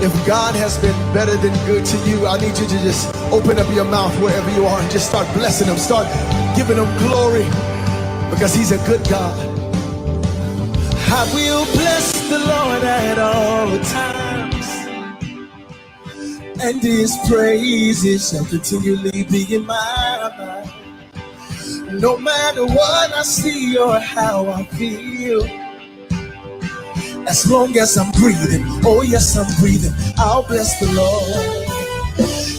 If God has been better than good to you, I need you to just open up your mouth wherever you are and just start blessing him. Start giving him glory because he's a good God. I will bless the Lord at all times, and his praises shall continually be in my mouth. No matter what I see or how I feel, as long as I'm breathing, oh yes I'm breathing, I'll bless the Lord.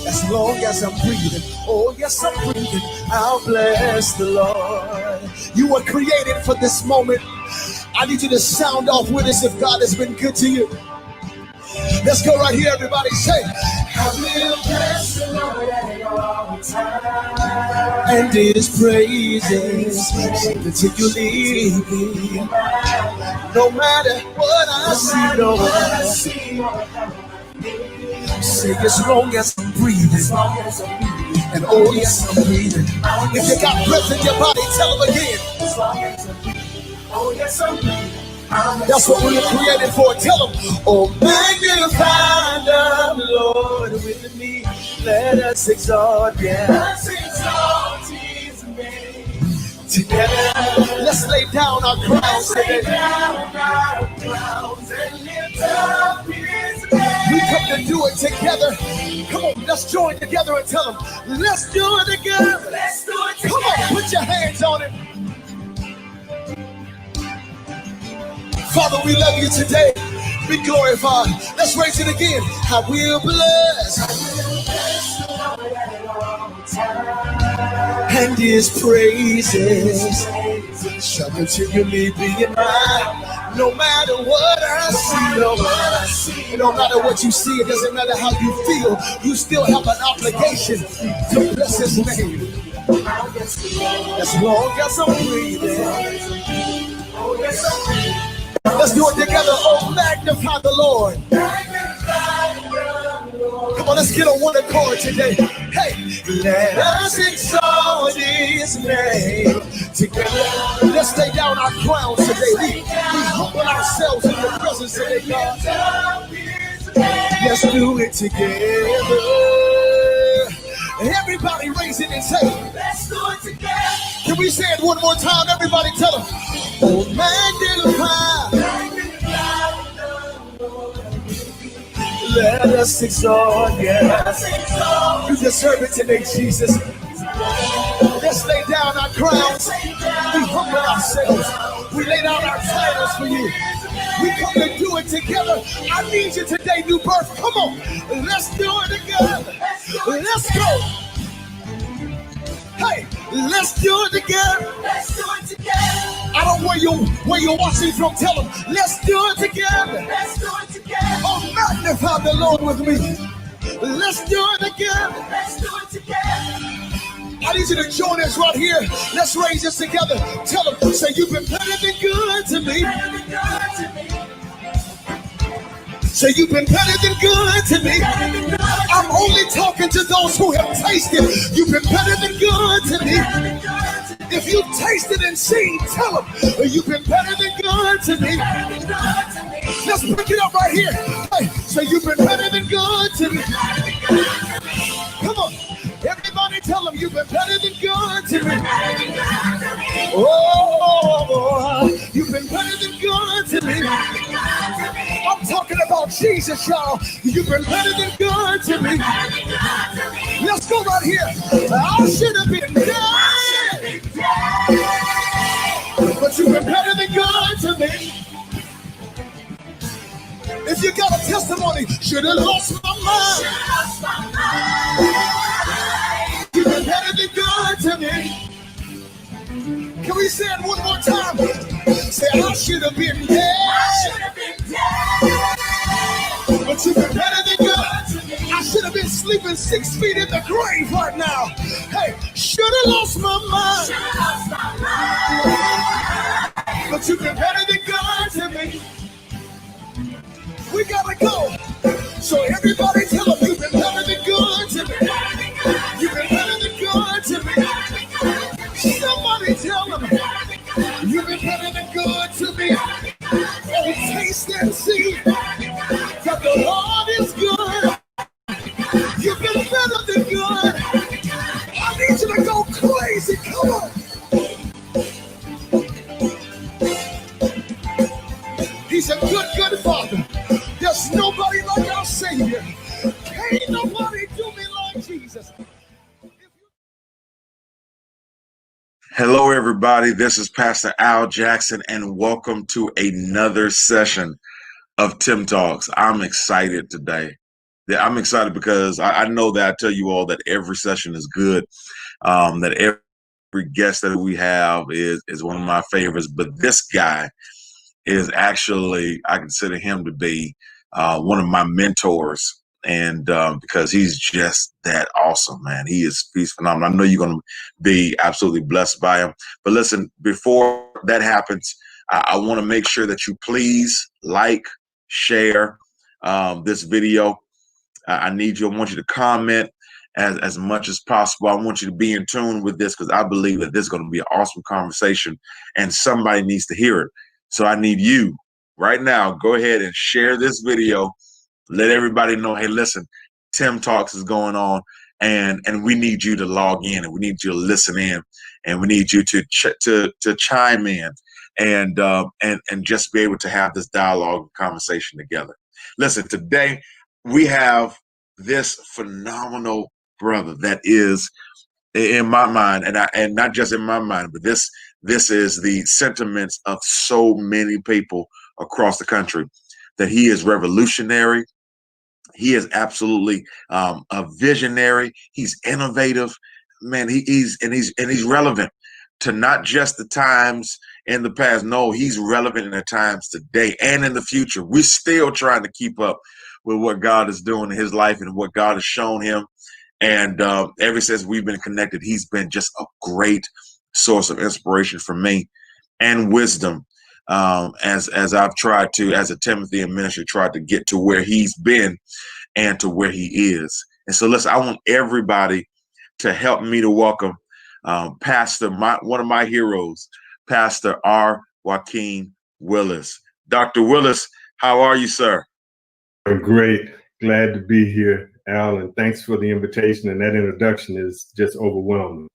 As long as I'm breathing, oh yes I'm breathing, I'll bless the Lord. You were created for this moment. I need you to sound off with us if God has been good to you. Let's go right here, everybody. Say, I will bless the Lord at all times, and his praises continually be. No matter what I see, no matter. Say, as long as I'm breathing, and oh yes I'm breathing. If you got breath in your body, tell them again. As long as I'm breathing, oh yes I'm breathing. That's what we were created for. Tell them, oh magnify the Lord with me. Let us exalt, yeah. Let's exalt his name. Together, let's lay down our crowns today. We come to do it together. Come on, let's join together and tell them, let's do it together. Let's do it together. Come on, put your hands on it. Father, we love you today. Be glorified. Let's raise it again. I will bless the Lord at all times, and his praises shall continually be in my. No matter what I see, no matter what you see, it doesn't matter how you feel, you still have an obligation to bless his name. As long as I'm breathing, oh yes I'm breathing. Let's do it together. Oh, magnify the Lord. Come on, let's get on one accord today. Hey, let us exalt his name together. Let's lay down our crowns today. We humble ourselves in your presence today, God. Let's do it together. Everybody raise it and say, let's do it together. Can we say it one more time? Everybody tell them, oh, magnify. Let us exalt, yeah. You deserve it today, Jesus. Let's lay down our crowns. We humble ourselves. We lay down our titles for you. We come to do it together. I need you today, new birth. Come on. Let's do it together. Let's go. Hey, let's do it together. Let's do it together. I don't know where you're watching from. Tell them, let's do it together. Let's do it together. Oh, magnify the Lord with me. Let's do it together. Let's do it together. I need you to join us right here. Let's raise this together. Tell them, say, you've been better than good to me. Say, you've been better than good to me. I'm only talking to those who have tasted. You've been better than good to me. If you've tasted and seen, tell them, you've been better than good to me. Let's pick it up right here. Hey, say, you've been better than good to me. Come on. Everybody tell them, you've been better than good to me. Oh, you've been better than good to me. I'm talking about Jesus, y'all. You've been better than good to me. Let's go right here. I should have been dead, but you've been better than good to me. If you got a testimony, should have lost my mind. You've been better than good to me. Can we say it one more time? Say, I should have been dead. But you've been better than good. I should have been sleeping 6 feet in the grave right now. Hey, should have lost my mind. But you've been better than good to me. We gotta go. So everybody tell them, you've been better than good to me. You've been better than good to me. Somebody tell them, you've been better than good to me. Oh, taste and see that the Lord is good. He's a good, good Father. There's nobody like our Savior. Ain't nobody do me like Jesus. Hello, everybody. This is Pastor Al Jackson, and welcome to another session of Tim Talks. I'm excited today. I'm excited because I know that I tell you all that every session is good, that every guest that we have is one of my favorites, but this guy is actually, I consider him to be one of my mentors. And because he's just that awesome, man. He's phenomenal. I know you're going to be absolutely blessed by him. But listen, before that happens, I want to make sure that you please like, share this video. I want you to comment as much as possible. I want you to be in tune with this because I believe that this is going to be an awesome conversation and somebody needs to hear it. So I need you right now, go ahead and share this video. Let everybody know, hey, listen, Tim Talks is going on, and we need you to log in, and we need you to listen in, and we need you to chime in and just be able to have this dialogue and conversation together. Listen, today we have this phenomenal brother that is, in my mind, and not just in my mind, but this is the sentiments of so many people across the country, that he is revolutionary. He is absolutely a visionary. He's innovative, man. He's relevant to not just the times in the past. No, he's relevant in the times today and in the future. We're still trying to keep up with what God is doing in his life and what God has shown him. And ever since we've been connected, he's been just a great source of inspiration for me and wisdom. As I've tried to, as a Timothy in ministry, tried to get to where he's been and to where he is. And so listen, I want everybody to help me to welcome Pastor, one of my heroes, Pastor R. Joaquin Willis. Dr. Willis, how are you, sir? I'm great. Glad to be here, Al, and thanks for the invitation. And that introduction is just overwhelming.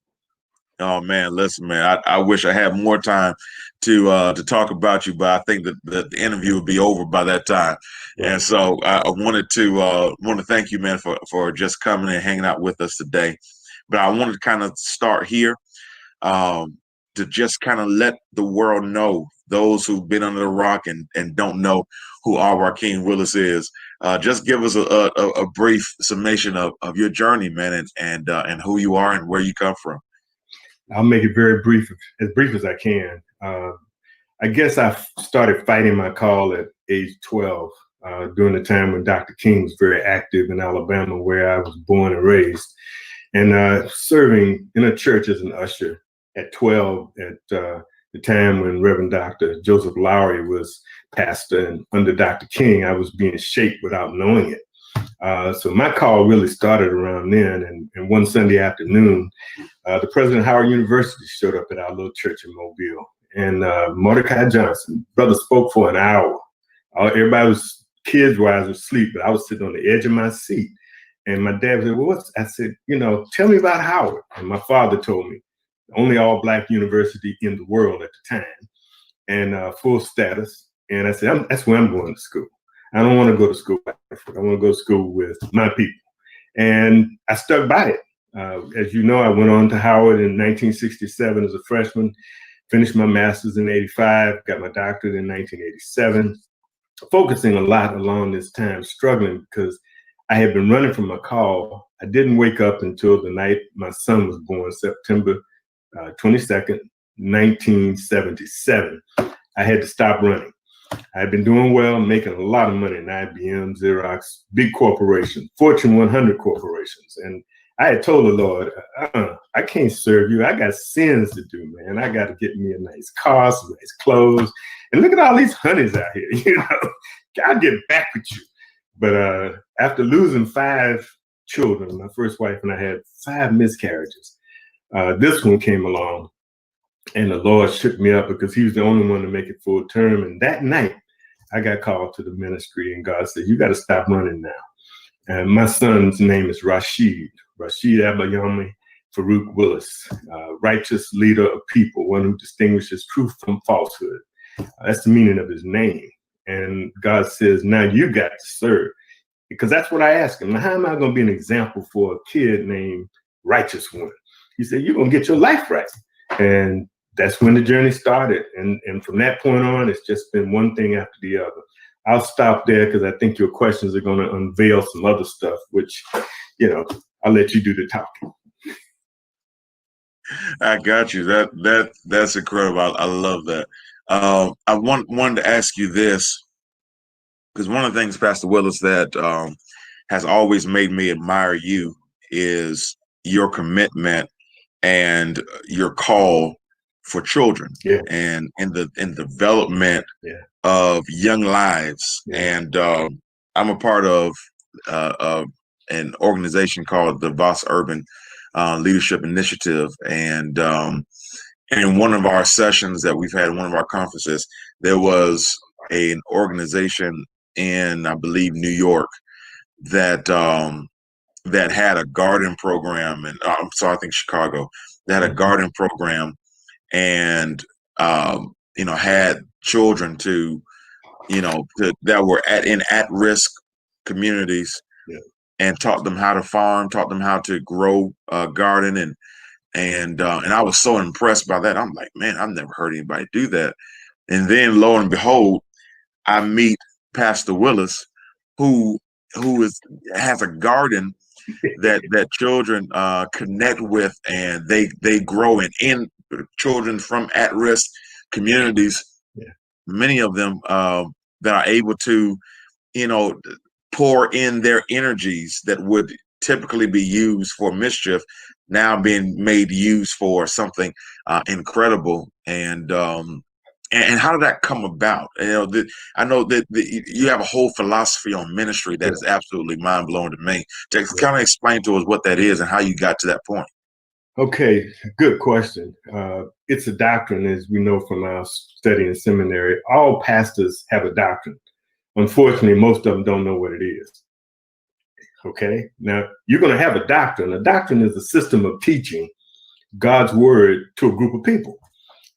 Oh man, listen, man. I wish I had more time to talk about you, but I think that the interview would be over by that time. Yeah. And so I wanted to thank you, man, for just coming and hanging out with us today. But I wanted to kind of start here to just kind of let the world know, those who've been under the rock and don't know who R. Joaquin Willis is. Just give us a brief summation of your journey, man, and who you are and where you come from. I'll make it very brief, as brief as I can. I guess I started fighting my call at age 12 during the time when Dr. King was very active in Alabama, where I was born and raised, and serving in a church as an usher at 12 at the time when Reverend Dr. Joseph Lowry was pastor, and under Dr. King, I was being shaped without knowing it. So my call really started around then, and one Sunday afternoon, the president of Howard University showed up at our little church in Mobile, and Mordecai Johnson, brother, spoke for an hour. Everybody was, kids-wise, was asleep, but I was sitting on the edge of my seat, and my dad said, well, I said, tell me about Howard. And my father told me, only all-black university in the world at the time, and full status. And I said, that's where I'm going to school. I don't want to go to school. I want to go to school with my people. And I stuck by it. As you know, I went on to Howard in 1967 as a freshman, finished my master's in 85, got my doctorate in 1987, focusing a lot along this time, struggling because I had been running from my call. I didn't wake up until the night my son was born, September 22nd, 1977. I had to stop running. I had been doing well, making a lot of money in IBM, Xerox, big corporations, Fortune 100 corporations. And I had told the Lord, I can't serve you. I got sins to do, man. I got to get me a nice car, some nice clothes. And look at all these honeys out here, I'll get back with you. But after losing 5 children, my first wife and I had 5 miscarriages. This one came along. And the Lord shook me up because he was the only one to make it full term. And that night, I got called to the ministry, and God said, you got to stop running now. And my son's name is Rashid Abayami Farouk Willis, righteous leader of people, one who distinguishes truth from falsehood. That's the meaning of his name. And God says, now you got to serve. Because that's what I asked him. Now, how am I going to be an example for a kid named Righteous One? He said, you're going to get your life right. And that's when the journey started. And from that point on, it's just been one thing after the other. I'll stop there because I think your questions are going to unveil some other stuff, which, I'll let you do the talking. I got you. That's incredible. I love that. I wanted to ask you this, because one of the things, Pastor Willis, that has always made me admire you is your commitment and your call for children, and in the development of young lives. And I'm a part of an organization called the Voss Urban Leadership Initiative, and in one of our sessions that we've had in one of our conferences, there was an organization in, I believe, New York that that had a garden program, and I think Chicago, that had a garden program, and had children that were in at-risk communities, and taught them how to farm, taught them how to grow garden, and I was so impressed by that. I'm like, man, I've never heard anybody do that. And then lo and behold, I meet Pastor Willis, who has a garden that children connect with, and they grow in children from at-risk communities. Many of them that are able to, pour in their energies that would typically be used for mischief, now being made used for something incredible. And how did that come about? I know that you have a whole philosophy on ministry that is absolutely mind blowing to me. Just kind of explain to us what that is and how you got to that point. Okay, good question. It's a doctrine, as we know from our study in seminary. All pastors have a doctrine. Unfortunately, most of them don't know what it is. Okay, now you're going to have a doctrine. A doctrine is a system of teaching God's word to a group of people.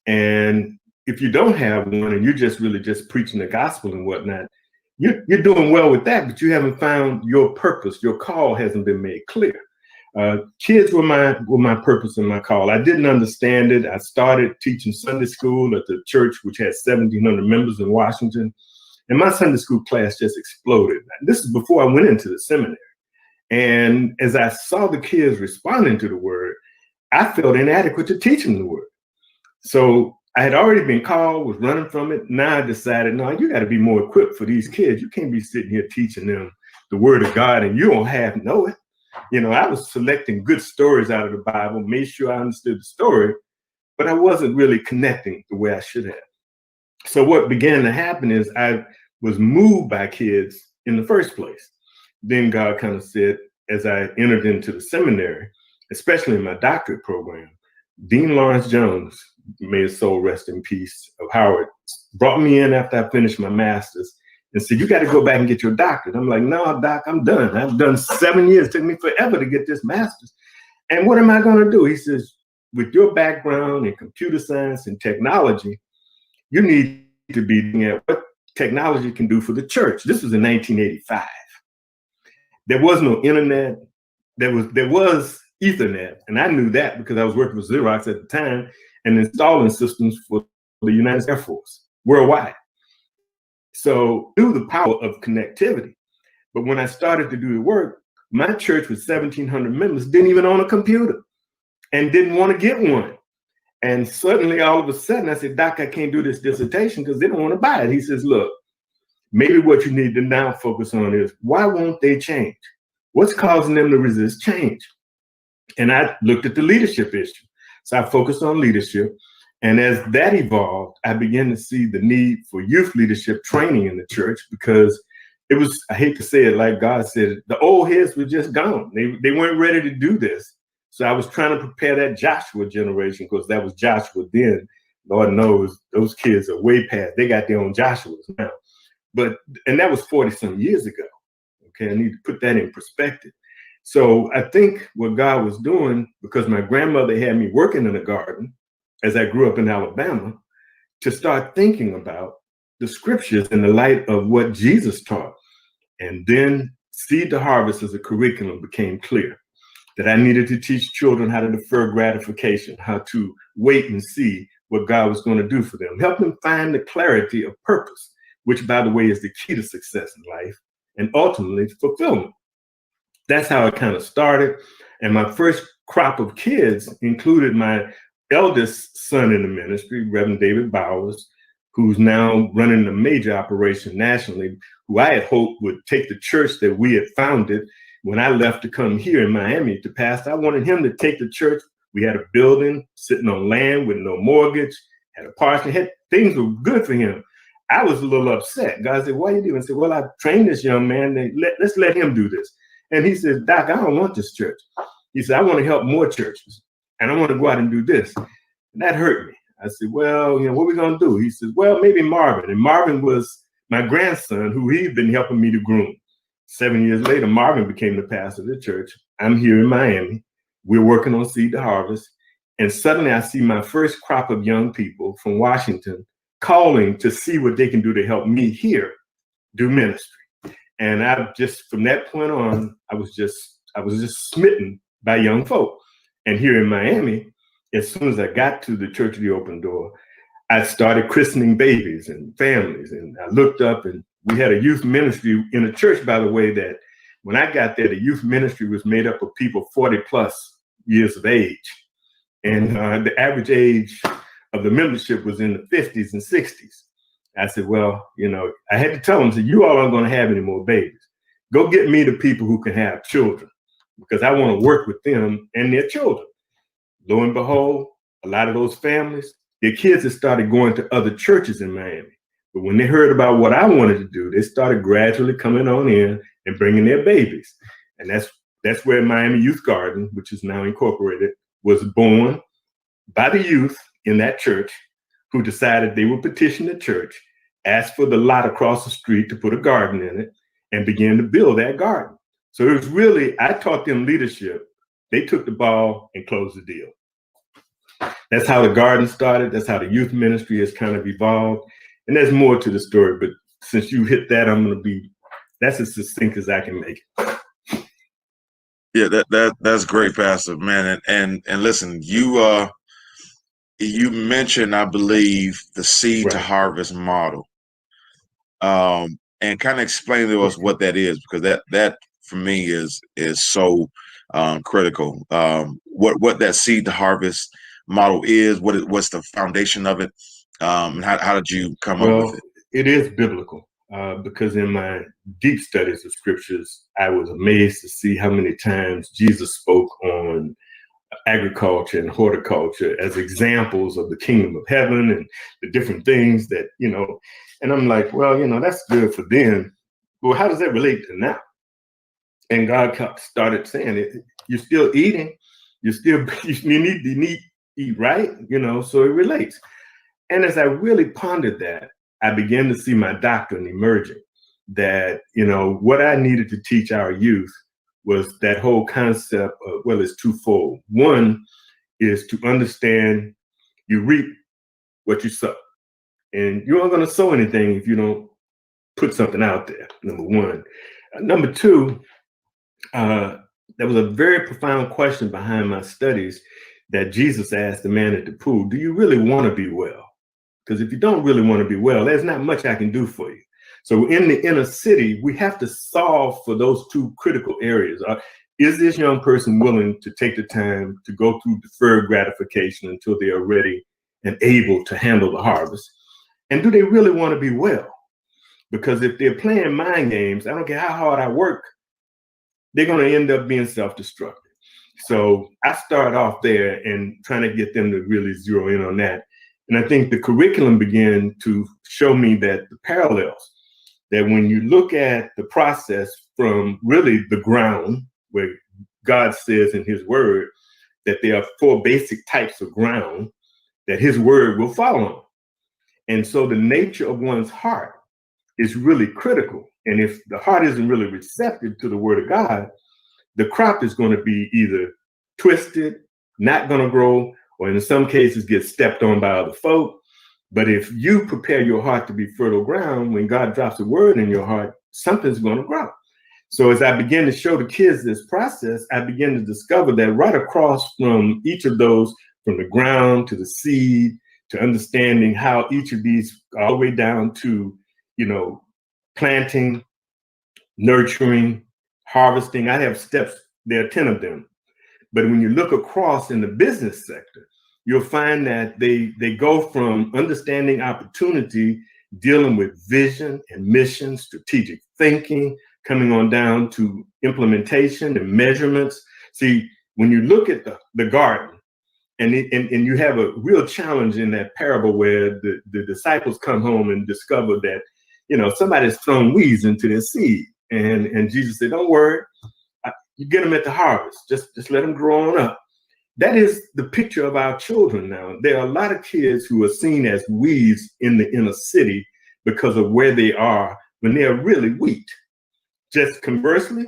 And if you don't have one and you're just really just preaching the gospel and whatnot, you're doing well with that, but you haven't found your purpose. Your call hasn't been made clear. Kids were my purpose and my call. I didn't understand it. I started teaching Sunday school at the church, which had 1,700 members in Washington. And my Sunday school class just exploded. This is before I went into the seminary. And as I saw the kids responding to the word, I felt inadequate to teach them the word. So I had already been called, was running from it. Now I decided, no, you got to be more equipped for these kids. You can't be sitting here teaching them the word of God and you don't have to know it. I was selecting good stories out of the Bible, made sure I understood the story, but I wasn't really connecting the way I should have. So what began to happen is I was moved by kids in the first place. Then God kind of said, as I entered into the seminary, especially in my doctorate program, Dean Lawrence Jones, may his soul rest in peace, of Howard, brought me in after I finished my master's and said, you got to go back and get your doctorate. I'm like, no, doc, I'm done. I've done 7 years. It took me forever to get this master's. And what am I going to do? He says, with your background in computer science and technology, you need to be looking at what technology can do for the church. This was in 1985. There was no internet. There was Ethernet. And I knew that because I was working with Xerox at the time and installing systems for the United States Air Force worldwide. So I knew the power of connectivity. But when I started to do the work, my church with 1,700 members didn't even own a computer and didn't want to get one. And suddenly, all of a sudden, I said, Doc, I can't do this dissertation because they don't want to buy it. He says, look, maybe what you need to now focus on is why won't they change? What's causing them to resist change? And I looked at the leadership issue. So I focused on leadership. And as that evolved, I began to see the need for youth leadership training in the church because it was, I hate to say it like God said, the old heads were just gone. They weren't ready to do this. So I was trying to prepare that Joshua generation because that was Joshua then. Lord knows those kids are way past. They got their own Joshuas now. And that was 40 some years ago. Okay, I need to put that in perspective. So I think what God was doing, because my grandmother had me working in a garden as I grew up in Alabama, to start thinking about the scriptures in the light of what Jesus taught. And then Seed to Harvest as a curriculum became clear, that I needed to teach children how to defer gratification, how to wait and see what God was going to do for them, help them find the clarity of purpose, which, by the way, is the key to success in life and ultimately fulfillment. That's how it kind of started. And my first crop of kids included my eldest son in the ministry, Reverend David Bowers, who's now running a major operation nationally, who I had hoped would take the church that we had founded when I left to come here in Miami to pastor. I wanted him to take the church. We had a building sitting on land with no mortgage, had a parsonage, things were good for him. I was a little upset. God said, "What are you doing?" I said, "Well, I trained this young man. Let's let him do this." And he said, "Doc, I don't want this church." He said, "I want to help more churches, and I want to go out and do this." And that hurt me. I said, "Well, what are we going to do?" He said, "Well, maybe Marvin." And Marvin was my grandson, who he'd been helping me to groom. 7 years later, Marvin became the pastor of the church. I'm here in Miami. We're working on Seed to Harvest. And suddenly I see my first crop of young people from Washington calling to see what they can do to help me here do ministry. And I just, from that point on, I was just smitten by young folk. And here in Miami, as soon as I got to the Church of the Open Door, I started christening babies and families. And I looked up, and we had a youth ministry in a church, by the way, that when I got there, the youth ministry was made up of people 40 plus years of age. And the average age of the membership was in the 50s and 60s. I said, well, I had to tell them, you all aren't going to have any more babies. Go get me the people who can have children, because I want to work with them and their children. Lo and behold, a lot of those families, their kids had started going to other churches in Miami. But when they heard about what I wanted to do, they started gradually coming on in and bringing their babies. And that's where Miami Youth Garden, which is now incorporated, was born by the youth in that church, who decided they would petition the church, ask for the lot across the street to put a garden in it, and begin to build that garden. So it was really, I taught them leadership. They took the ball and closed the deal. That's how the garden started. That's how the youth ministry has kind of evolved. And there's more to the story, but since you hit that, that's as succinct as I can make it. Yeah, that's great, Pastor, man. And listen, you mentioned, I believe, the Seed to Harvest model, and kind of explain to us what that is, because that for me is so critical. What that Seed to Harvest model is, what's the foundation of it, and how did you come up with it? It is biblical, because in my deep studies of scriptures, I was amazed to see how many times Jesus spoke on agriculture and horticulture as examples of the kingdom of heaven and the different things that, and I'm like, well, that's good for then. Well, how does that relate to now? And God started saying, you're still eating, you need to eat right, so it relates. And as I really pondered that, I began to see my doctrine emerging, that, what I needed to teach our youth was that whole concept of, well, it's twofold. One is to understand you reap what you sow. And you aren't going to sow anything if you don't put something out there, number one. Number two, there was a very profound question behind my studies that Jesus asked the man at the pool: do you really want to be well? Because if you don't really want to be well, there's not much I can do for you. So in the inner city, we have to solve for those two critical areas. Is this young person willing to take the time to go through deferred gratification until they are ready and able to handle the harvest? And do they really want to be well? Because if they're playing mind games, I don't care how hard I work, they're going to end up being self-destructive. So I start off there and trying to get them to really zero in on that. And I think the curriculum began to show me that the parallels, that when you look at the process from really the ground, where God says in his word that there are 4 basic types of ground that his word will fall on. And so the nature of one's heart is really critical. And if the heart isn't really receptive to the word of God, the crop is going to be either twisted, not going to grow, or in some cases get stepped on by other folk. But if you prepare your heart to be fertile ground, when God drops a word in your heart, something's going to grow. So as I began to show the kids this process, I began to discover that right across from each of those, from the ground to the seed, to understanding how each of these, all the way down to, planting, nurturing, harvesting. I have steps, there are 10 of them. But when you look across in the business sector, you'll find that they go from understanding opportunity, dealing with vision and mission, strategic thinking, coming on down to implementation and measurements. See, when you look at the garden, and you have a real challenge in that parable where the disciples come home and discover that, somebody's thrown weeds into their seed. And Jesus said, don't worry, you get them at the harvest. Just let them grow on up. That is the picture of our children now. There are a lot of kids who are seen as weeds in the inner city because of where they are when they're really wheat. Just conversely,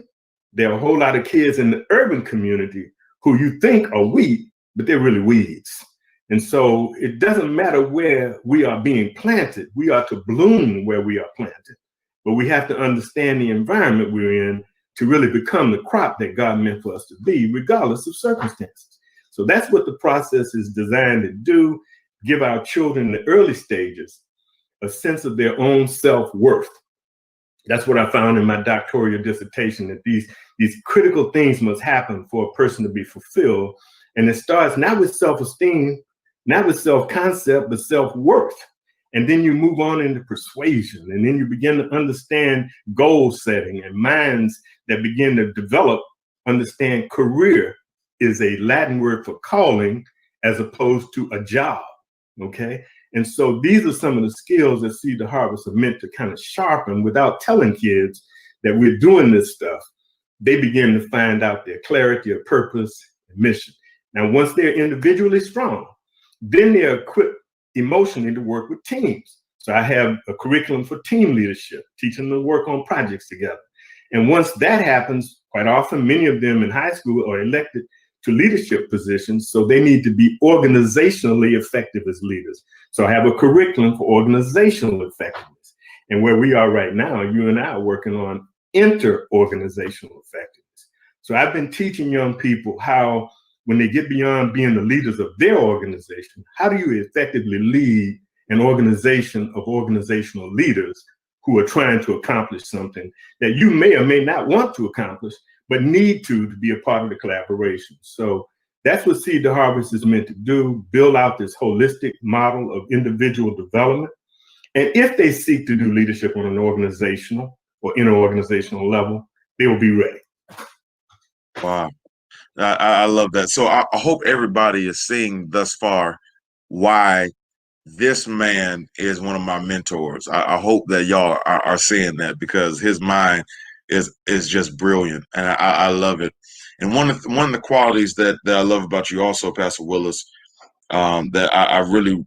there are a whole lot of kids in the urban community who you think are wheat, but they're really weeds. And so it doesn't matter where we are being planted. We are to bloom where we are planted. But we have to understand the environment we're in to really become the crop that God meant for us to be, regardless of circumstances. So that's what the process is designed to do, give our children in the early stages a sense of their own self-worth. That's what I found in my doctoral dissertation, that these critical things must happen for a person to be fulfilled. And it starts not with self-esteem, not with self-concept, but self-worth. And then you move on into persuasion, and then you begin to understand goal setting, and minds that begin to develop, understand career is a Latin word for calling as opposed to a job, okay? And so these are some of the skills that Seed to Harvest are meant to kind of sharpen without telling kids that we're doing this stuff. They begin to find out their clarity of purpose and mission. Now, once they're individually strong, then they're equipped emotionally to work with teams. So I have a curriculum for team leadership, teaching them to work on projects together. And once that happens, quite often, many of them in high school are elected to leadership positions, so they need to be organizationally effective as leaders. So I have a curriculum for organizational effectiveness. And where we are right now, you and I are working on inter-organizational effectiveness. So I've been teaching young people how, when they get beyond being the leaders of their organization, how do you effectively lead an organization of organizational leaders who are trying to accomplish something that you may or may not want to accomplish, but need to be a part of the collaboration. So that's what Seed to Harvest is meant to do, build out this holistic model of individual development. And if they seek to do leadership on an organizational or interorganizational level, they will be ready. Wow. I love that. So I hope everybody is seeing thus far why this man is one of my mentors. I hope that y'all are seeing that, because his mind is just brilliant, and I love it. And one of the qualities that I love about you also, Pastor Willis, that I really,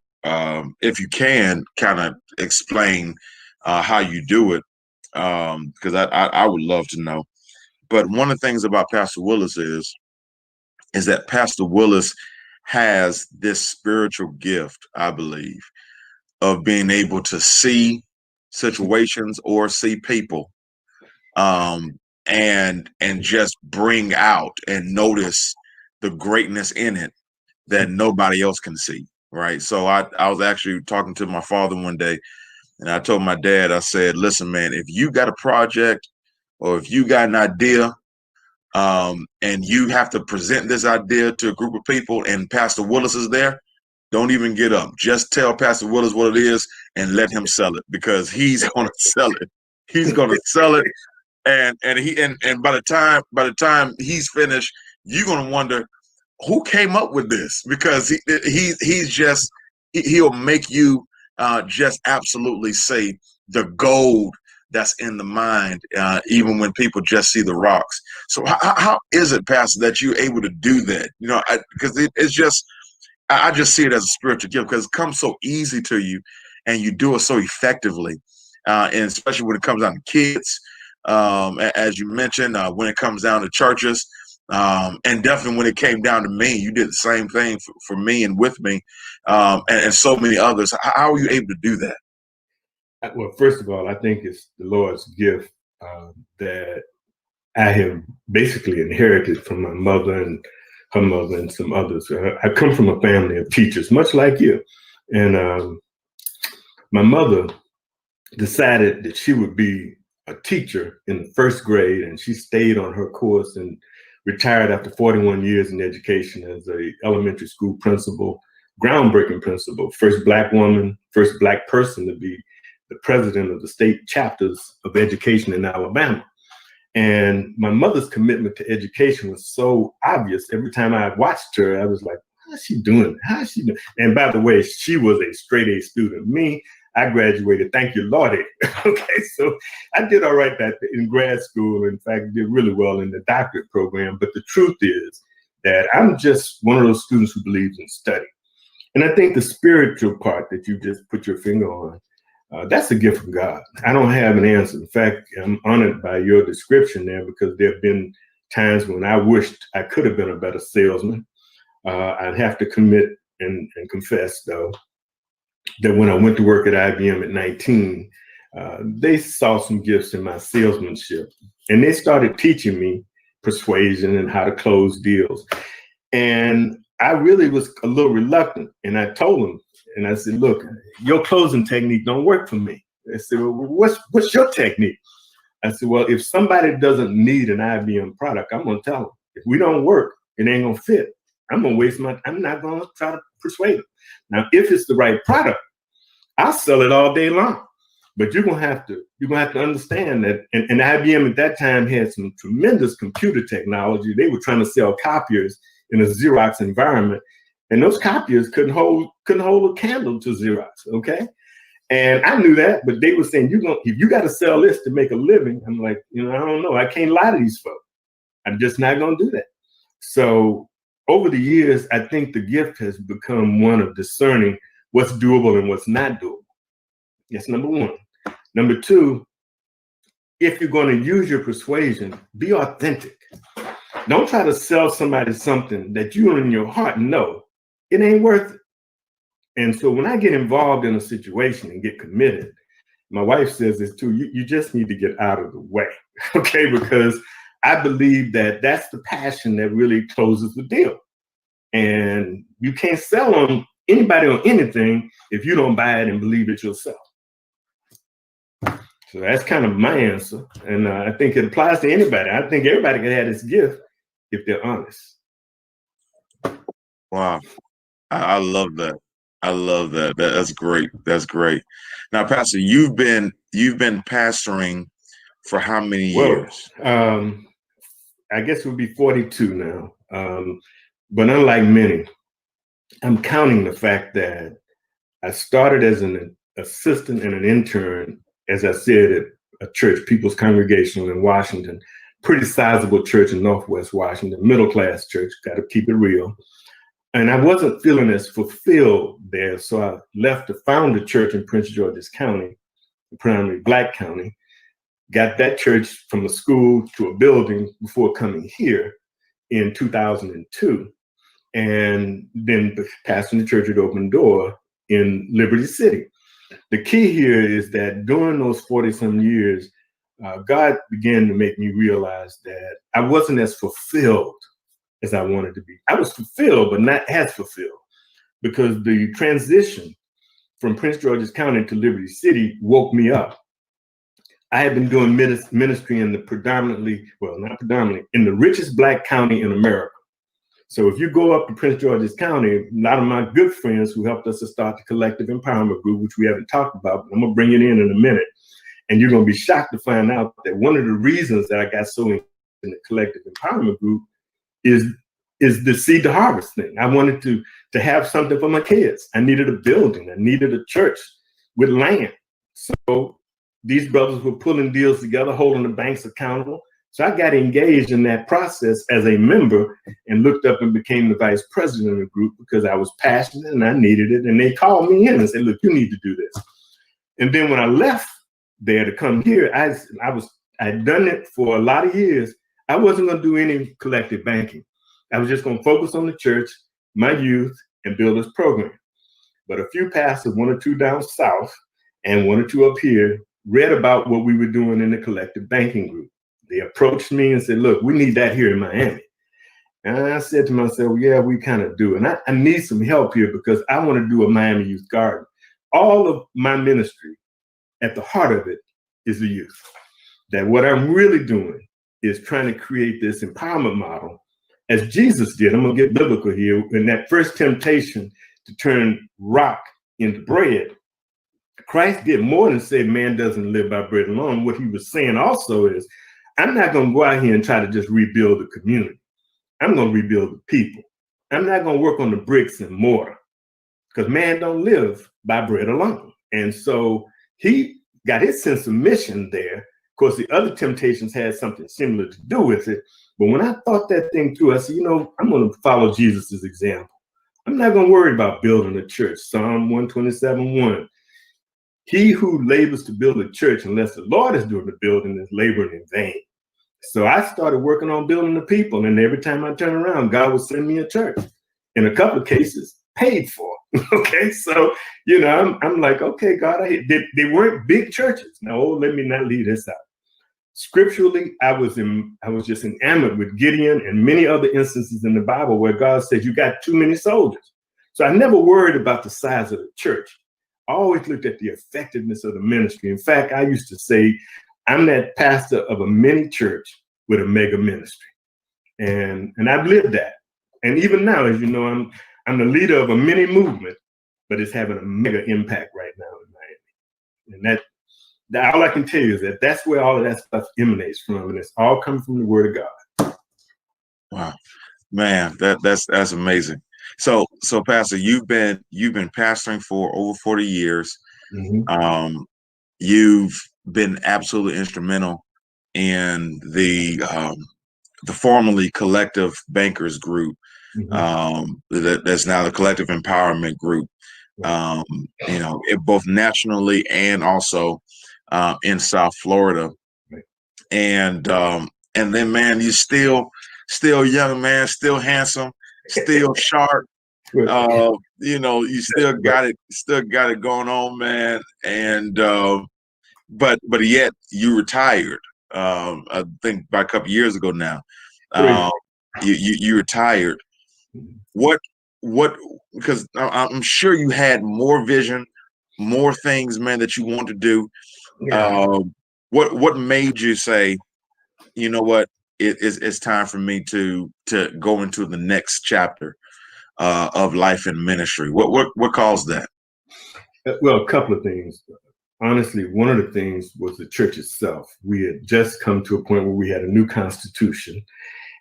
if you can, kind of explain how you do it, because I would love to know. But one of the things about Pastor Willis is that Pastor Willis has this spiritual gift, I believe, of being able to see situations or see people, and just bring out and notice the greatness in it that nobody else can see, right? So I was actually talking to my father one day, and I told my dad, I said, listen, man, if you got a project or if you got an idea, and you have to present this idea to a group of people and Pastor Willis is there, don't even get up. Just tell Pastor Willis what it is and let him sell it, because he's going to sell it. He's going to sell it. And by the time he's finished, you're going to wonder who came up with this, because he'll make you just absolutely say the gold that's in the mind, even when people just see the rocks. So how is it, Pastor, that you're able to do that? Because it's just, I just see it as a spiritual gift, because it comes so easy to you and you do it so effectively. And especially when it comes down to kids, as you mentioned, when it comes down to churches, And definitely when it came down to me, you did the same thing for me and with me, and so many others. How were you able to do that? Well, first of all, I think it's the Lord's gift that I have basically inherited from my mother and her mother and some others. I come from a family of teachers, much like you. And my mother decided that she would be a teacher in the first grade, and she stayed on her course and retired after 41 years in education as a elementary school principal, groundbreaking principal, first Black woman, first Black person to be the president of the state chapters of education in Alabama. And my mother's commitment to education was so obvious. Every time I watched her, I was like, how's she doing? How's she doing? And by the way, she was a straight A student. Me, I graduated, thank you, Lordy. Okay, so I did all right in grad school. In fact, did really well in the doctorate program. But the truth is that I'm just one of those students who believes in study. And I think the spiritual part that you just put your finger on, that's a gift from God. I don't have an answer. In fact, I'm honored by your description there, because there have been times when I wished I could have been a better salesman. I'd have to commit and confess, though, that when I went to work at IBM at 19, they saw some gifts in my salesmanship, and they started teaching me persuasion and how to close deals. And I really was a little reluctant, and I told them, and I said, look, your closing technique don't work for me. They said, well, what's your technique? I said, well, if somebody doesn't need an IBM product, I'm going to tell them. If we don't work, it ain't going to fit. I'm going to waste I'm not going to try to persuade them. Now, if it's the right product, I'll sell it all day long. But you're going to have to understand that, and IBM at that time had some tremendous computer technology. They were trying to sell copiers in a Xerox environment. And those copiers couldn't hold a candle to Xerox, okay? And I knew that, but they were saying, if you got to sell this to make a living, I'm like, I don't know. I can't lie to these folks. I'm just not going to do that. So over the years, I think the gift has become one of discerning what's doable and what's not doable. That's number one. Number two, if you're going to use your persuasion, be authentic. Don't try to sell somebody something that you in your heart know it ain't worth it. And so when I get involved in a situation and get committed, my wife says this too, you just need to get out of the way, okay? Because I believe that that's the passion that really closes the deal. And you can't sell on anybody on anything if you don't buy it and believe it yourself. So that's kind of my answer. And I think it applies to anybody. I think everybody can have this gift if they're honest. Wow. I love that. I love that. That's great. That's great. Now, Pastor, you've been pastoring for how many years? I guess it would be 42 now. But unlike many, I'm counting the fact that I started as an assistant and an intern, as I said, at a church, People's Congregational in Washington, pretty sizable church in Northwest Washington, middle-class church, got to keep it real. And I wasn't feeling as fulfilled there, so I left to found a church in Prince George's County, a primarily Black county, got that church from a school to a building before coming here in 2002. And then pastoring the church at Open Door in Liberty City. The key here is that during those 40-some years, God began to make me realize that I wasn't as fulfilled as I wanted to be. I was fulfilled, but not as fulfilled, because the transition from Prince George's County to Liberty City woke me up. I had been doing ministry in the in the richest Black county in America. So if you go up to Prince George's County, a lot of my good friends who helped us to start the Collective Empowerment Group, which we haven't talked about, but I'm gonna bring it in a minute. And you're gonna be shocked to find out that one of the reasons that I got so in the Collective Empowerment Group is the seed to harvest thing. I wanted to have something for my kids. I needed a building. I needed a church with land. So these brothers were pulling deals together, holding the banks accountable. So I got engaged in that process as a member and looked up and became the vice president of the group because I was passionate and I needed it. And they called me in and said, look, you need to do this. And then when I left there to come here, I'd done it for a lot of years. I wasn't going to do any collective banking. I was just going to focus on the church, my youth, and build this program. But a few pastors, one or two down south and one or two up here, read about what we were doing in the collective banking group. They approached me and said, look, we need that here in Miami. And I said to myself, yeah, we kind of do. And I need some help here because I want to do a Miami Youth Garden. All of my ministry, at the heart of it, is the youth. That what I'm really doing is trying to create this empowerment model as Jesus did. I'm going to get biblical here. In that first temptation to turn rock into bread, Christ did more than say man doesn't live by bread alone. What he was saying also is, I'm not going to go out here and try to just rebuild the community. I'm going to rebuild the people. I'm not going to work on the bricks and mortar because man don't live by bread alone. And so he got his sense of mission there. Of course, the other temptations had something similar to do with it. But when I thought that thing through, I said, I'm going to follow Jesus's example. I'm not going to worry about building a church. Psalm 127:1. He who labors to build a church, unless the Lord is doing the building, is laboring in vain. So I started working on building the people. And every time I turn around, God would send me a church. In a couple of cases, paid for. Okay. So, I'm like, okay, God, they weren't big churches. No, let me not leave this out. Scripturally, I was just enamored with Gideon and many other instances in the Bible where God says you got too many soldiers. So I never worried about the size of the church. I always looked at the effectiveness of the ministry. In fact, I used to say, I'm that pastor of a mini church with a mega ministry. And I've lived that. And even now, as you know, I'm the leader of a mini movement, but it's having a mega impact right now in Miami. And all I can tell you is that that's where all of that stuff emanates from. And it's all coming from the Word of God. Wow, man, that's amazing. So Pastor, you've been pastoring for over 40 years. Mm-hmm. You've been absolutely instrumental in the formerly Collective Bankers Group. Mm-hmm. That's now the Collective Empowerment Group. Both nationally and also in South Florida. Right. And then, man, you still young, man, still handsome, still sharp. You still got it going on, man. And but yet you retired. I think about a couple of years ago now. You retired. What? Because I'm sure you had more vision, more things, man, that you want to do. Yeah. What made you say, you know what, it's time for me to go into the next chapter of life and ministry? What caused that? Well, a couple of things. Honestly, one of the things was the church itself. We had just come to a point where we had a new constitution,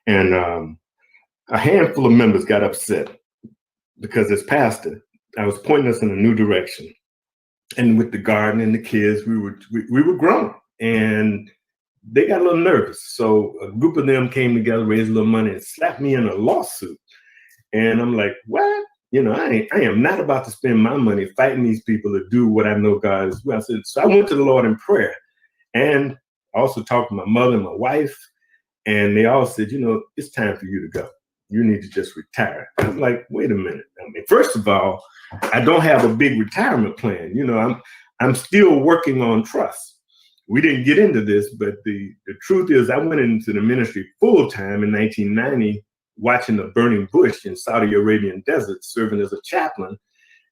and a handful of members got upset because as pastor, I was pointing us in a new direction. And with the garden and the kids, we were grown, and they got a little nervous. So a group of them came together, raised a little money, and slapped me in a lawsuit. And I'm like, what? I am not about to spend my money fighting these people to do what I know God is. Well, so I went to the Lord in prayer, and I also talked to my mother and my wife, and they all said, it's time for you to go. You need to just retire. I'm like, wait a minute. First of all, I don't have a big retirement plan. I'm still working on trust. We didn't get into this, but the truth is I went into the ministry full time in 1990, watching the burning bush in Saudi Arabian desert, serving as a chaplain.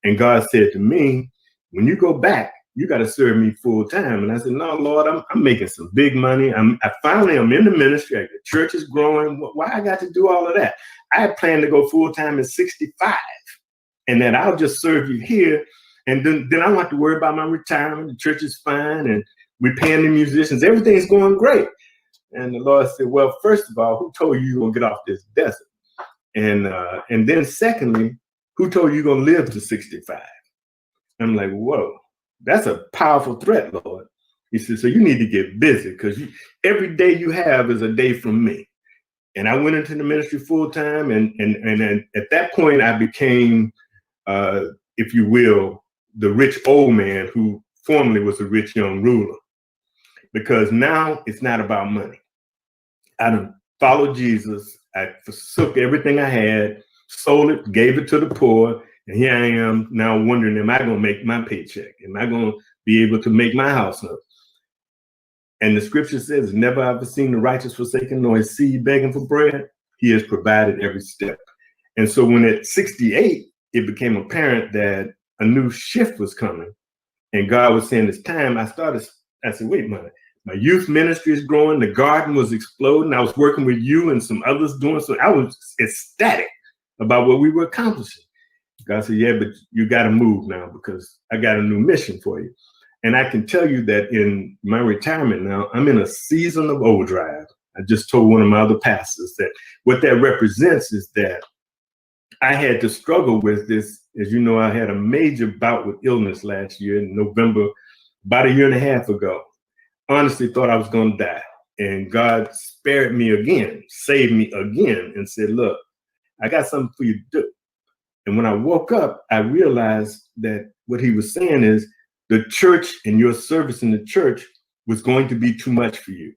And God said to me, when you go back, you got to serve me full time. And I said, no, Lord, I'm making some big money. I'm in the ministry. The church is growing. Why I got to do all of that? I had planned to go full time at 65, and then I'll just serve you here. And then I don't have to worry about my retirement. The church is fine, and we're paying the musicians. Everything's going great. And the Lord said, well, first of all, who told you you're going to get off this desert? And then secondly, who told you you're going to live to 65? I'm like, whoa, that's a powerful threat, Lord. He said, so you need to get busy because every day you have is a day from me. And I went into the ministry full time. And at that point, I became, if you will, the rich old man who formerly was a rich young ruler. Because now it's not about money. I done followed Jesus. I forsook everything I had, sold it, gave it to the poor. And here I am now wondering, am I going to make my paycheck? Am I going to be able to make my house up? And the scripture says, never have I seen the righteous forsaken, nor his seed begging for bread. He has provided every step. And so when at 68, it became apparent that a new shift was coming. And God was saying it's time. I said, wait a minute. My youth ministry is growing. The garden was exploding. I was working with you and some others doing so. I was ecstatic about what we were accomplishing. God said, yeah, but you got to move now because I got a new mission for you. And I can tell you that in my retirement now, I'm in a season of overdrive. I just told one of my other pastors that what that represents is that I had to struggle with this. As you know, I had a major bout with illness last year in November, about a year and a half ago. Honestly thought I was going to die. And God spared me again, saved me again, and said, look, I got something for you to do. And when I woke up, I realized that what he was saying is the church and your service in the church was going to be too much for you.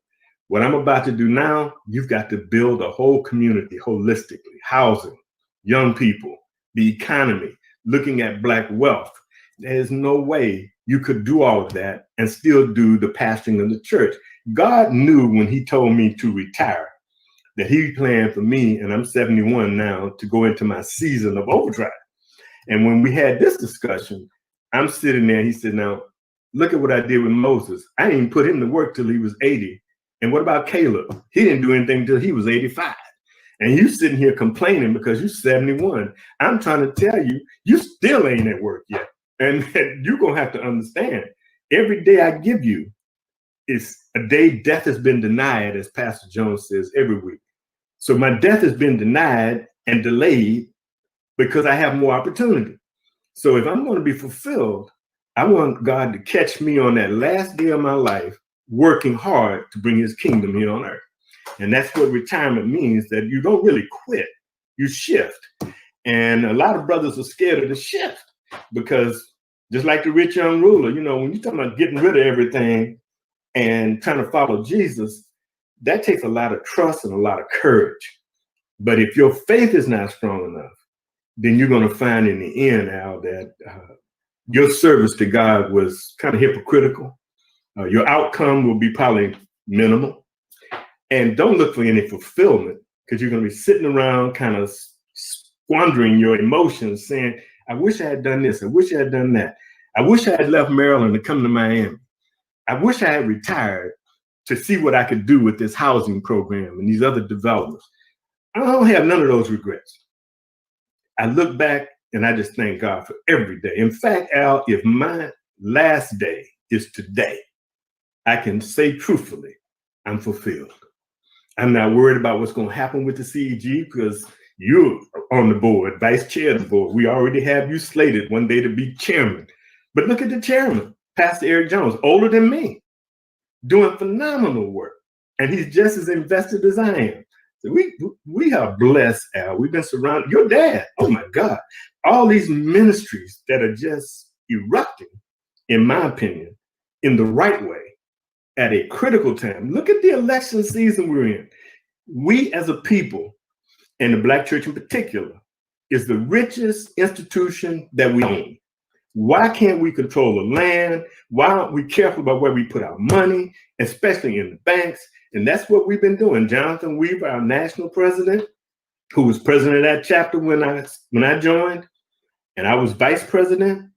What I'm about to do now, you've got to build a whole community holistically, housing, young people, the economy, looking at Black wealth. There's no way you could do all of that and still do the pastoring of the church. God knew when he told me to retire that he planned for me, and I'm 71 now, to go into my season of overdrive. And when we had this discussion, I'm sitting there, he said, now, look at what I did with Moses. I didn't even put him to work till he was 80. And what about Caleb? He didn't do anything till he was 85. And you sitting here complaining because you're 71. I'm trying to tell you, you still ain't at work yet. And you're going to have to understand, every day I give you is a day death has been denied, as Pastor Jones says every week. So my death has been denied and delayed because I have more opportunity. So if I'm going to be fulfilled, I want God to catch me on that last day of my life, working hard to bring his kingdom here on earth. And that's what retirement means, that you don't really quit, you shift. And a lot of brothers are scared of the shift because just like the rich young ruler, you know, when you're talking about getting rid of everything and trying to follow Jesus, that takes a lot of trust and a lot of courage. But if your faith is not strong enough, then you're going to find in the end, Al, that your service to God was kind of hypocritical. Your outcome will be probably minimal. And don't look for any fulfillment because you're going to be sitting around kind of squandering your emotions saying, I wish I had done this. I wish I had done that. I wish I had left Maryland to come to Miami. I wish I had retired to see what I could do with this housing program and these other developments. I don't have none of those regrets. I look back and I just thank God for every day. In fact, Al, if my last day is today, I can say truthfully, I'm fulfilled. I'm not worried about what's going to happen with the CEG because you're on the board, vice chair of the board. We already have you slated one day to be chairman. But look at the chairman, Pastor Eric Jones, older than me, doing phenomenal work. And he's just as invested as I am. So we are blessed, Al. We've been surrounded. Your dad, oh my God. All these ministries that are just erupting, in my opinion, in the right way at a critical time. Look at the election season we're in. We as a people, and the Black church in particular, is the richest institution that we own. Why can't we control the land? Why aren't we careful about where we put our money, especially in the banks? And that's what we've been doing. Jonathan Weaver, our national president, who was president of that chapter when I joined, and I was vice president.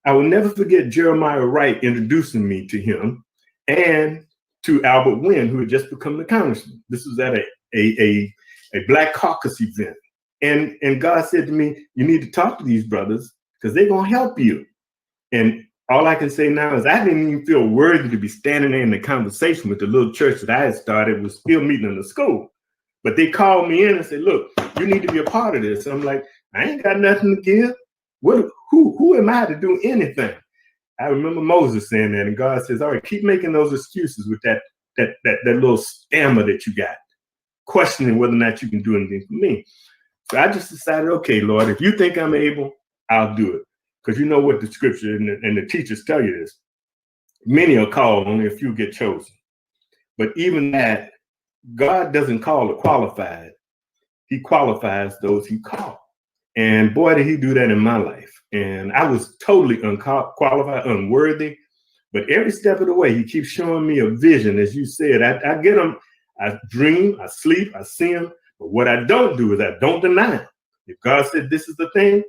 I will never forget Jeremiah Wright introducing me to him and to Albert Wynn, who had just become the congressman. This was at a Black Caucus event. And God said to me, you need to talk to these brothers because they're going to help you. And all I can say now is I didn't even feel worthy to be standing there in the conversation with the little church that I had started, was still meeting in the school. But they called me in and said, look, you need to be a part of this. And I'm like, I ain't got nothing to give. Who am I to do anything? I remember Moses saying that, and God says, all right, keep making those excuses with that little stammer that you got, questioning whether or not you can do anything for me. So I just decided, okay, Lord, if you think I'm able, I'll do it. Because you know what the scripture and the teachers tell you is, many are called, only a few get chosen. But even that, God doesn't call the qualified. He qualifies those he called. And boy, did he do that in my life. And I was totally unqualified, unworthy. But every step of the way, he keeps showing me a vision. As you said, I get him. I dream, I sleep, I see him. But what I don't do is I don't deny him. If God said this is the thing,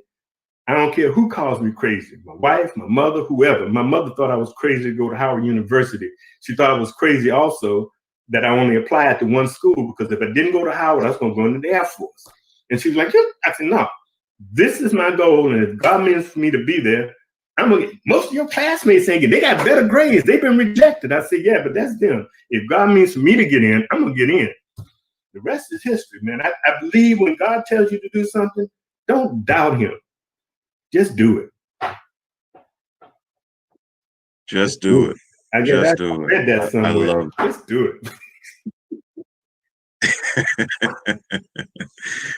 I don't care who calls me crazy. My wife, my mother, whoever. My mother thought I was crazy to go to Howard University. She thought I was crazy also that I only applied to one school, because if I didn't go to Howard, I was going to go into the Air Force. And she was like, yeah. I said, no, this is my goal. And if God means for me to be there, I'm gonna get, most of your classmates saying they got better grades. They've been rejected. I said, yeah, but that's them. If God means for me to get in, I'm going to get in. The rest is history, man. I believe when God tells you to do something, don't doubt him. Just do it. Just do it. I Just do it. read that somewhere. I love it. Just do it.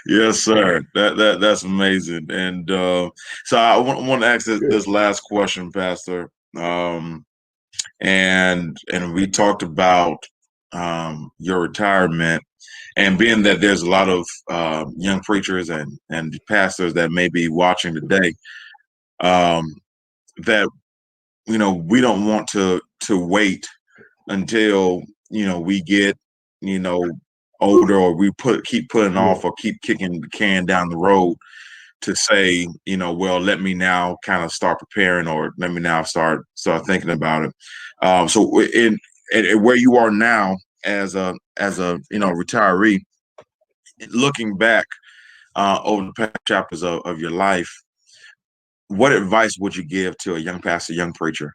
Yes, sir. That's amazing. And so I want to ask this last question, Pastor. And we talked about your retirement, and being that there's a lot of young preachers and pastors that may be watching today, that we don't want to wait until we get older, or we keep putting off, or keep kicking the can down the road to say, well, let me now kind of start preparing, or let me now start thinking about it. So in where you are now as a retiree, looking back over the past chapters of your life, what advice would you give to a young pastor, young preacher,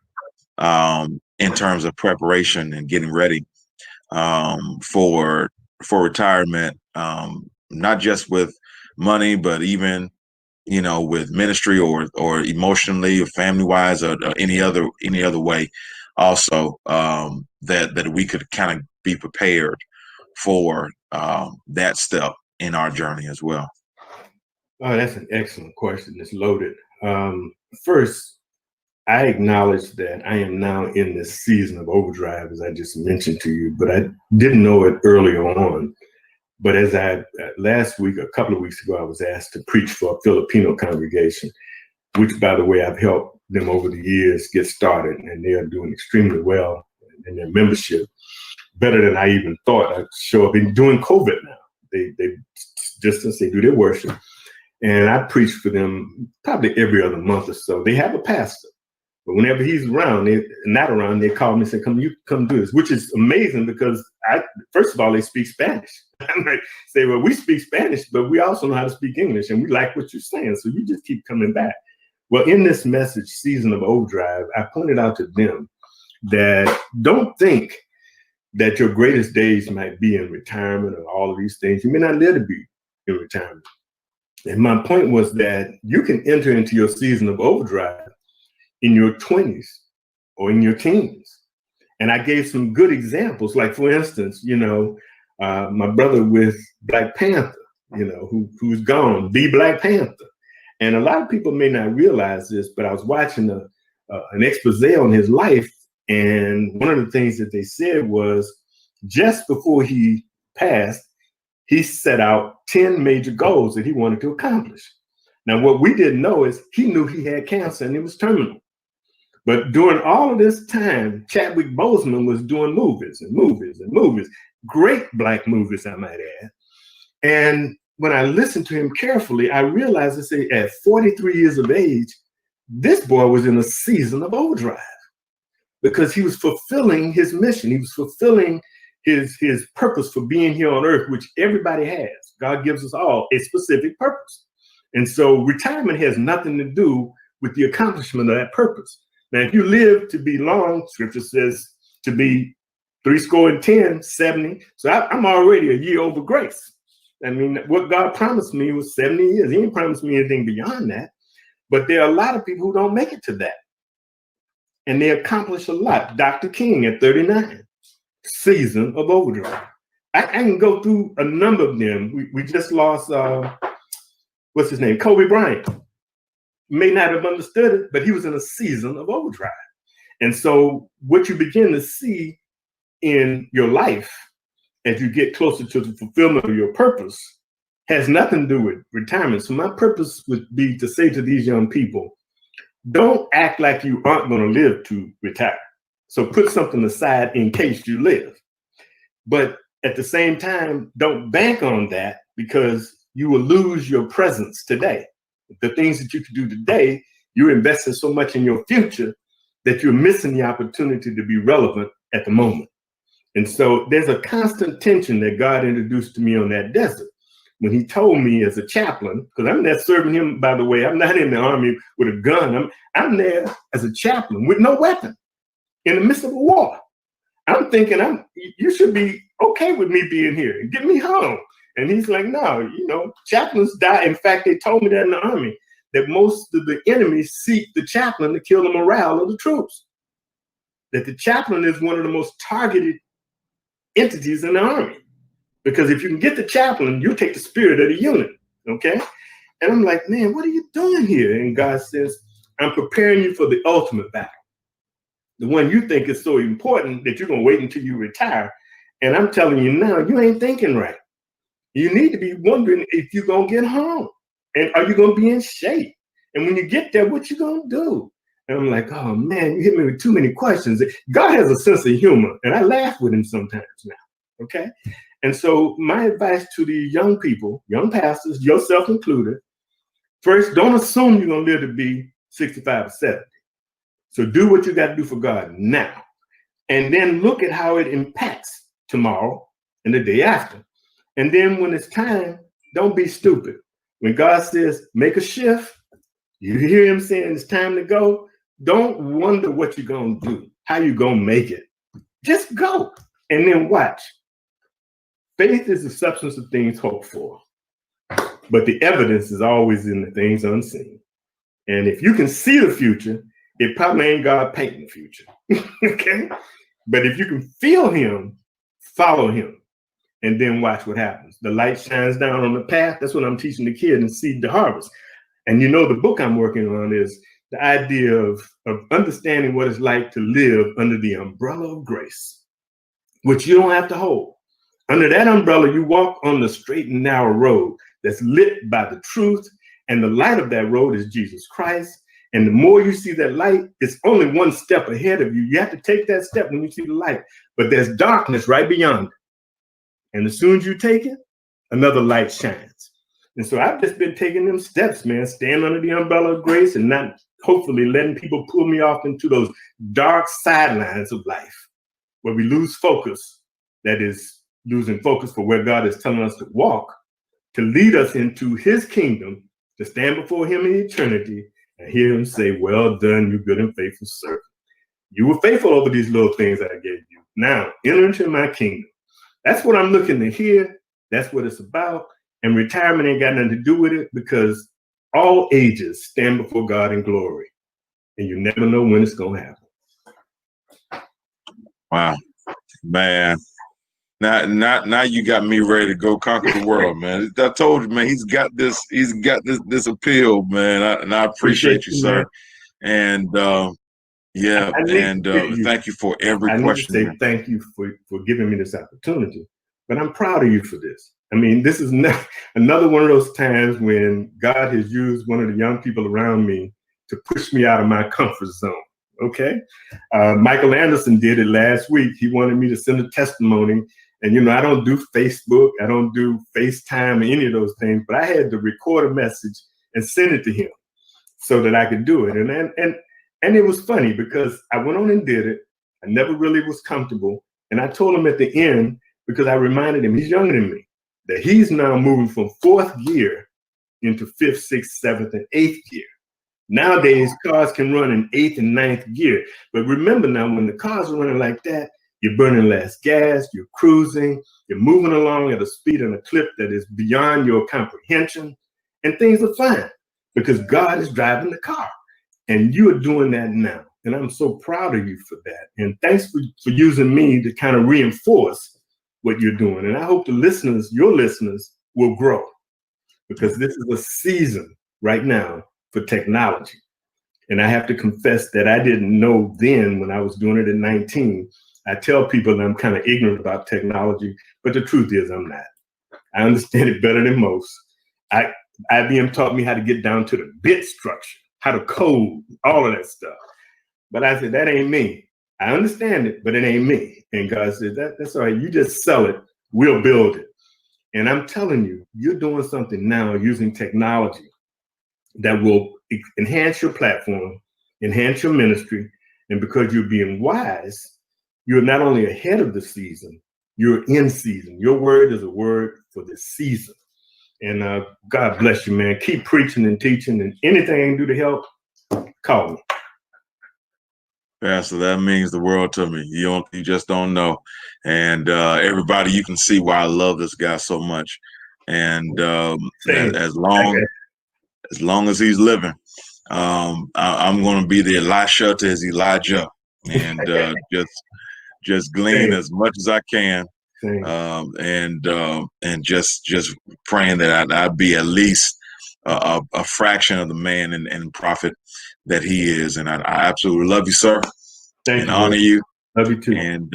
in terms of preparation and getting ready for retirement, not just with money, but even with ministry, or emotionally, or family wise, or any other way also, that we could kind of be prepared for that step in our journey as well? Oh, that's an excellent question. It's loaded. First, I acknowledge that I am now in this season of overdrive, as I just mentioned to you, but I didn't know it earlier on. But as last week, a couple of weeks ago, I was asked to preach for a Filipino congregation, which, by the way, I've helped them over the years get started, and they are doing extremely well in their membership, better than I even thought. I show up during COVID now. They distance, they do their worship, and I preach for them probably every other month or so. They have a pastor, but whenever he's around, they call me and say, come do this, which is amazing, because first of all, they speak Spanish. I might say, well, we speak Spanish, but we also know how to speak English, and we like what you're saying, so you just keep coming back. Well, in this message, Season of Overdrive, I pointed out to them that don't think that your greatest days might be in retirement or all of these things. You may not live to be in retirement. And my point was that you can enter into your season of overdrive in your 20s or in your teens. And I gave some good examples, like, for instance, my brother with Black Panther, who's gone, the Black Panther. And a lot of people may not realize this, but I was watching an expose on his life. And one of the things that they said was, just before he passed, he set out 10 major goals that he wanted to accomplish. Now, what we didn't know is he knew he had cancer and it was terminal. But during all of this time, Chadwick Boseman was doing movies and movies and movies, great Black movies, I might add. And when I listened to him carefully, I realized that at 43 years of age, this boy was in a season of overdrive, because he was fulfilling his mission. He was fulfilling his purpose for being here on earth, which everybody has. God gives us all a specific purpose. And so retirement has nothing to do with the accomplishment of that purpose. Now, if you live to be long, Scripture says to be 70. So I'm already a year over grace. I mean, what God promised me was 70 years. He didn't promise me anything beyond that. But there are a lot of people who don't make it to that. And they accomplish a lot. Dr. King at 39, season of overdrive. I can go through a number of them. We just lost, what's his name? Kobe Bryant. May not have understood it, but he was in a season of overdrive. And so what you begin to see in your life as you get closer to the fulfillment of your purpose has nothing to do with retirement. So my purpose would be to say to these young people, don't act like you aren't going to live to retire. So put something aside in case you live. But at the same time, don't bank on that, because you will lose your presence today. The things that you can do today, you're investing so much in your future that you're missing the opportunity to be relevant at the moment. And so there's a constant tension that God introduced to me on that desert when he told me as a chaplain, because I'm there serving him, by the way, I'm not in the army with a gun. I'm there as a chaplain with no weapon in the midst of a war. I'm thinking, you should be okay with me being here and get me home. And he's like, no, you know, chaplains die. In fact, they told me that in the army, that most of the enemies seek the chaplain to kill the morale of the troops. That the chaplain is one of the most targeted entities in the army. Because if you can get the chaplain, you take the spirit of the unit, okay? And I'm like, man, what are you doing here? And God says, I'm preparing you for the ultimate battle. The one you think is so important that you're going to wait until you retire. And I'm telling you now, you ain't thinking right. You need to be wondering if you're going to get home. And are you going to be in shape? And when you get there, what you going to do? And I'm like, oh, man, you hit me with too many questions. God has a sense of humor, and I laugh with him sometimes now, okay? And so my advice to the young people, young pastors, yourself included, first, don't assume you're going to live to be 65 or 70. So do what you got to do for God now. And then look at how it impacts tomorrow and the day after. And then when it's time, don't be stupid. When God says, make a shift, you hear him saying it's time to go, don't wonder what you're going to do, how you're going to make it. Just go and then watch. Faith is the substance of things hoped for, but the evidence is always in the things unseen. And if you can see the future, it probably ain't God painting the future, okay? But if you can feel him, follow him, and then watch what happens. The light shines down on the path. That's what I'm teaching the kids in Seed to Harvest. And you know, the book I'm working on is the idea of understanding what it's like to live under the umbrella of grace, which you don't have to hold. Under that umbrella, you walk on the straight and narrow road that's lit by the truth, and the light of that road is Jesus Christ. And the more you see that light, it's only one step ahead of you. You have to take that step when you see the light, but there's darkness right beyond it. And as soon as you take it, another light shines. And so I've just been taking them steps, man, staying under the umbrella of grace and not hopefully letting people pull me off into those dark sidelines of life where we lose focus. That is losing focus for where God is telling us to walk, to lead us into his kingdom, to stand before him in eternity and hear him say, well done, you good and faithful servant. You were faithful over these little things that I gave you. Now enter into my kingdom. That's what I'm looking to hear. That's what it's about. And retirement ain't got nothing to do with it, because all ages stand before God in glory. And you never know when it's going to happen. Wow, man. Now you got me ready to go conquer the world, man. I told you, man, he's got this appeal, man. And I appreciate you, sir. And thank you for every question. I need to say thank you for giving me this opportunity. But I'm proud of you for this. I mean, this is another one of those times when God has used one of the young people around me to push me out of my comfort zone. Okay. Michael Anderson did it last week. He wanted me to send a testimony. And, you know, I don't do Facebook. I don't do FaceTime or any of those things. But I had to record a message and send it to him so that I could do it. And it was funny because I went on and did it. I never really was comfortable. And I told him at the end, because I reminded him, he's younger than me, that he's now moving from 4th gear into 5th, 6th, 7th, and 8th gear. Nowadays, cars can run in 8th and 9th gear. But remember now, when the cars are running like that, you're burning less gas, you're cruising, you're moving along at a speed and a clip that is beyond your comprehension, and things are fine because God is driving the car. And you are doing that now. And I'm so proud of you for that. And thanks for using me to kind of reinforce what you're doing. And I hope the listeners, your listeners, will grow, because this is a season right now for technology. And I have to confess that I didn't know then when I was doing it at 19. I tell people that I'm kind of ignorant about technology, But the truth is, I'm not. I understand it better than most. IBM taught me how to get down to the bit structure, how to code, all of that stuff. But I said, that ain't me. I understand it, but it ain't me. And God said, that's all right. You just sell it. We'll build it. And I'm telling you, you're doing something now using technology that will enhance your platform, enhance your ministry. And because you're being wise, you're not only ahead of the season, you're in season. Your word is a word for the season. And God bless you, man. Keep preaching and teaching, and anything I can do to help, call me. Pastor, that means the world to me. You just don't know. And everybody, you can see why I love this guy so much. And as long as he's living, I'm going to be the Elisha to his Elijah, and just glean as much as I can. And just praying that I'd be at least a fraction of the man and prophet that he is. And I absolutely love you, sir. Thank you, honor you. Love you too. And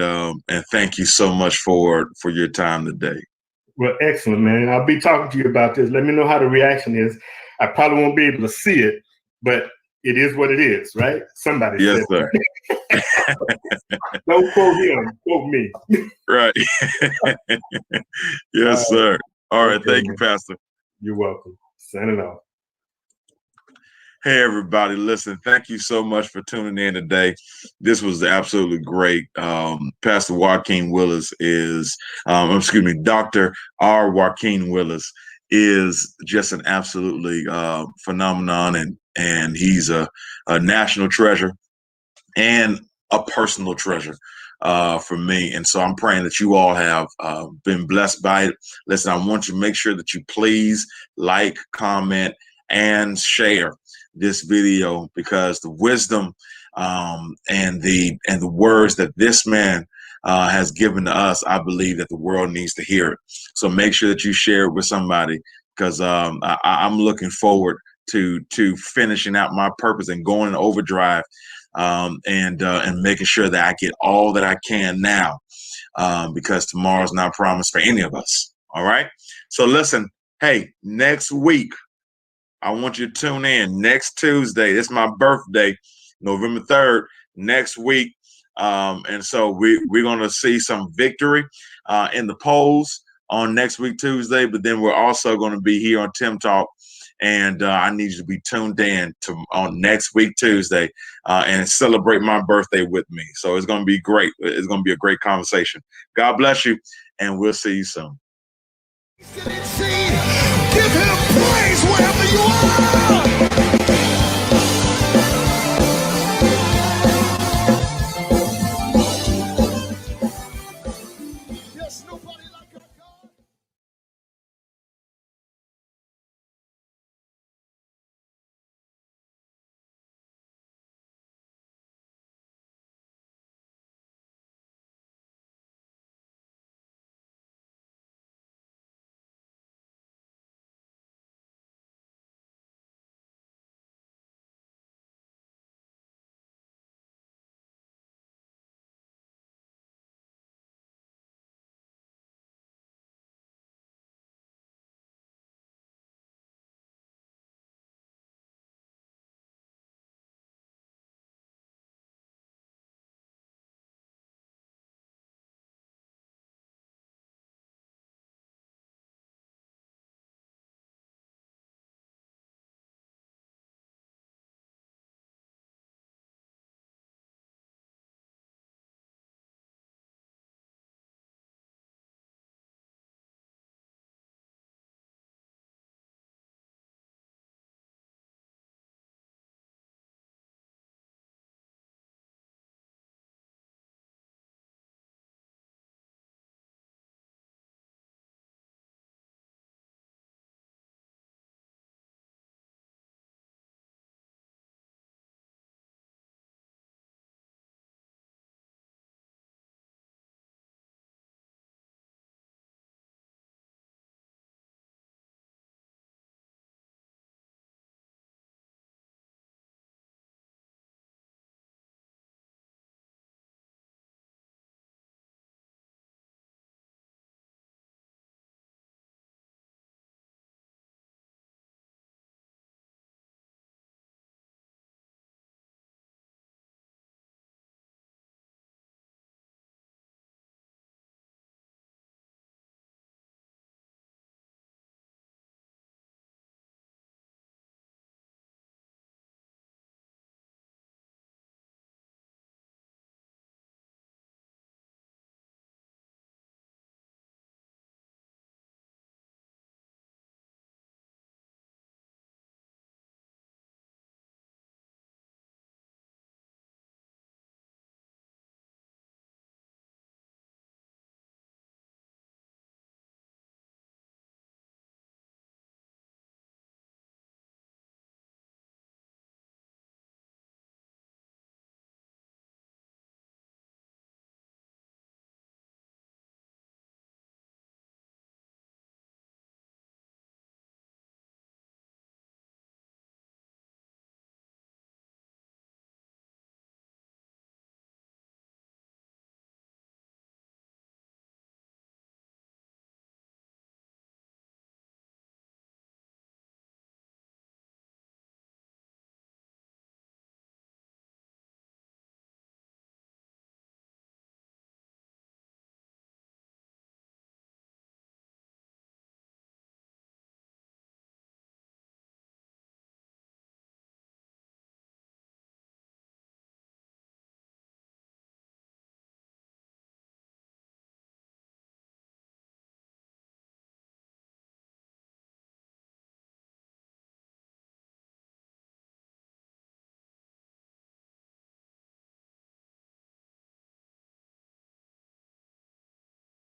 thank you so much for your time today. Well, excellent, man. I'll be talking to you about this. Let me know how the reaction is. I probably won't be able to see it, but it is what it is, right? Somebody yes, said sir. Don't quote him, quote me. Right. Yes, sir. All right. Okay, thank you, Pastor. You're welcome. Sign it off. Hey, everybody. Listen, thank you so much for tuning in today. This was absolutely great. Pastor Joaquin Willis is, Dr. R. Joaquin Willis is just an absolutely phenomenon, and he's a national treasure and a personal treasure for me. And so I'm praying that you all have been blessed by it. Listen, I want you to make sure that you please like, comment, and share this video, because the wisdom and the words that this man has given to us, I believe that the world needs to hear it. So make sure that you share it with somebody, because I'm looking forward to finishing out my purpose and going in overdrive and making sure that I get all that I can now, because tomorrow's not promised for any of us. All right. So listen, hey, next week, I want you to tune in next Tuesday. It's my birthday, November 3rd, next week. And so we're going to see some victory in the polls on next week, Tuesday. But then we're also going to be here on Tim Talk. And I need you to be tuned in on next week, Tuesday, and celebrate my birthday with me. So it's going to be great. It's going to be a great conversation. God bless you, and we'll see you soon. Give him praise wherever you are.